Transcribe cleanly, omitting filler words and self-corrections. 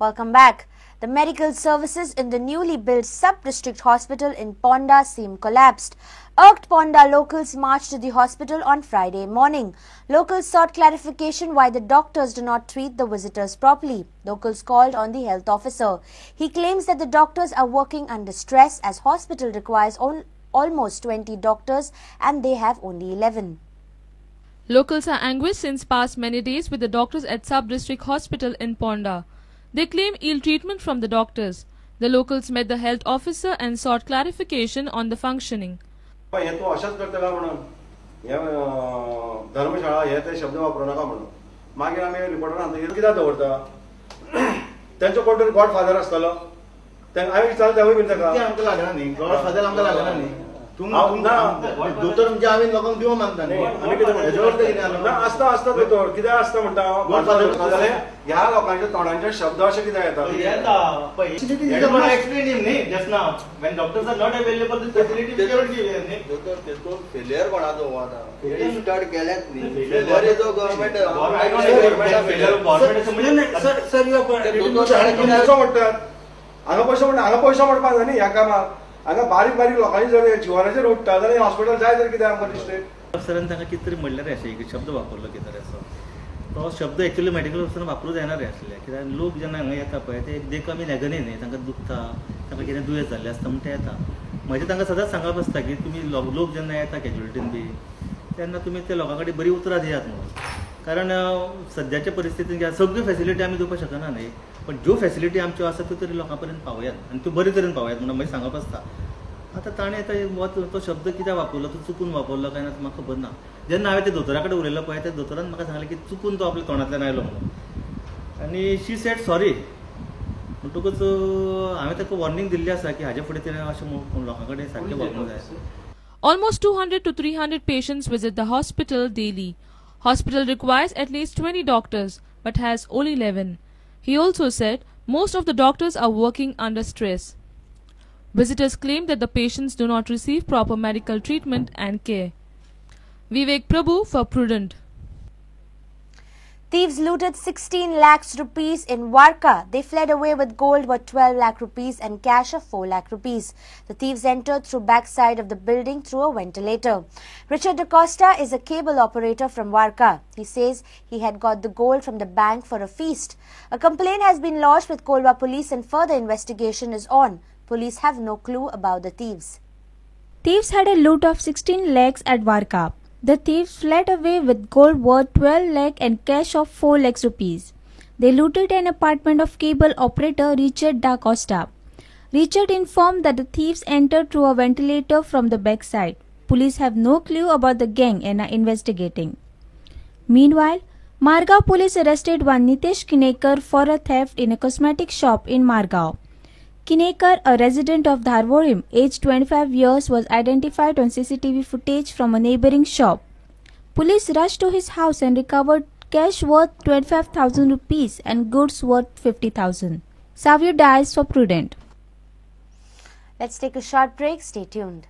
Welcome back. The medical services in the newly built sub-district hospital in Ponda seem collapsed. Irked Ponda locals marched to the hospital on Friday morning. Locals sought clarification why the doctors do not treat the visitors properly. Locals called on the health officer. He claims that the doctors are working under stress as hospital requires almost 20 doctors and they have only 11. Locals are anguished since past many days with the doctors at sub-district hospital in Ponda. They claim ill treatment from the doctors. The locals met the health officer and sought clarification on the functioning. दोतोर म्हणजे आम्ही लोकांक दिवं मागता न्ही आमी कितें म्हणटा आसता आसता दोतोर कितें आसता म्हणटा ह्या लोकांच्या तोंडांचे शब्द अशे कितें येता एक्सप्लेन हिम न्ही just now when doctors are not available this facility we cannot give him न्ही दोतोर तेतो फेलियर कोणाचो आता फेलियर स्टार्ट केल्यात न्ही failure is a government sir sir you म्हणटात हांगा पयसो म्हणपाक जाय न्ही ह्या कामाक हांगा बारीक बारीक लोकांनी जर जिवानाचेर उठता जाल्यार हॉस्पिटल जाय तर कितें आमकां दिसता अफसरान तांकां कितें तरी म्हणल्यार अशें एक शब्द वापरलो कितें तरी असो तो शब्द एक्चुअली मेडिकल ऑफिसरान वापरूंक जायना रे आसले कित्याक लोक जेन्ना हांगा येता पळय ते देख आमी नेगनी न्ही तांकां दुखता तांकां कितें दुयेंस जाल्लें आसता म्हणून ते येता म्हणजे तांकां सदांच सांगप आसता की तुमी लोक जेन्ना येता कॅज्युअलिटीन बी तेन्ना तुमी ते लोकां कडेन बरी उतरां दियात म्हणून कारण सद्याच्या परिस्थितीन सगळ्यो फॅसिलिटी आमी दिवपाक शकना न्ही पण ज्यो फॅसिलिटी आमच्यो आसा त्यो तरी लोकां पर्यंत पावयात आनी त्यो बरे तरेन पावयात म्हणून मागीर सांगप आसता आतां ताणें आतां तो शब्द कित्याक वापरलो तो चुकून वापरलो काय ना म्हाका खबर ना जेन्ना हांवें ते दोतोरा कडेन उलयलो पळय त्या दोतोरान म्हाका सांगलें की चुकून तो आपल्या तोंडांतल्यान आयलो म्हणून आनी शी सेड सॉरी म्हणटकूच हांवें ताका वॉर्निंग दिल्ली आसा की हाजे फुडें तेणें अशें लोकां कडेन सारकें वागूंक जाय. Almost 200 to 300 patients visit the hospital daily. Hospital requires at least 20 doctors but has only 11. He also said most of the doctors are working under stress. Visitors claim that the patients do not receive proper medical treatment and care. Vivek Prabhu for Prudent. Thieves looted 16 lakhs rupees in Warka. They fled away with gold worth 12 lakh rupees and cash of 4 lakh rupees. The thieves entered through backside of the building through a ventilator. Richard DaCosta is a cable operator from Warka. He says he had got the gold from the bank for a feast. A complaint has been lodged with Kolwa police and further investigation is on. Police have no clue about the thieves. Thieves had a loot of 16 lakhs at Warka. The thieves fled away with gold worth 12 lakh and cash of 4 lakhs rupees. They looted an apartment of cable operator Richard DaCosta. Richard informed that the thieves entered through a ventilator from the backside. Police have no clue about the gang and are investigating. Meanwhile, Margao police arrested one Nitesh Kinekar for a theft in a cosmetic shop in Margao. Kinekar, a resident of Dharwadim, aged 25 years, was identified on CCTV footage from a neighbouring shop. Police rushed to his house and recovered cash worth 25,000 rupees and goods worth 50,000. Savio Dias for Prudent. Let's take a short break. Stay tuned.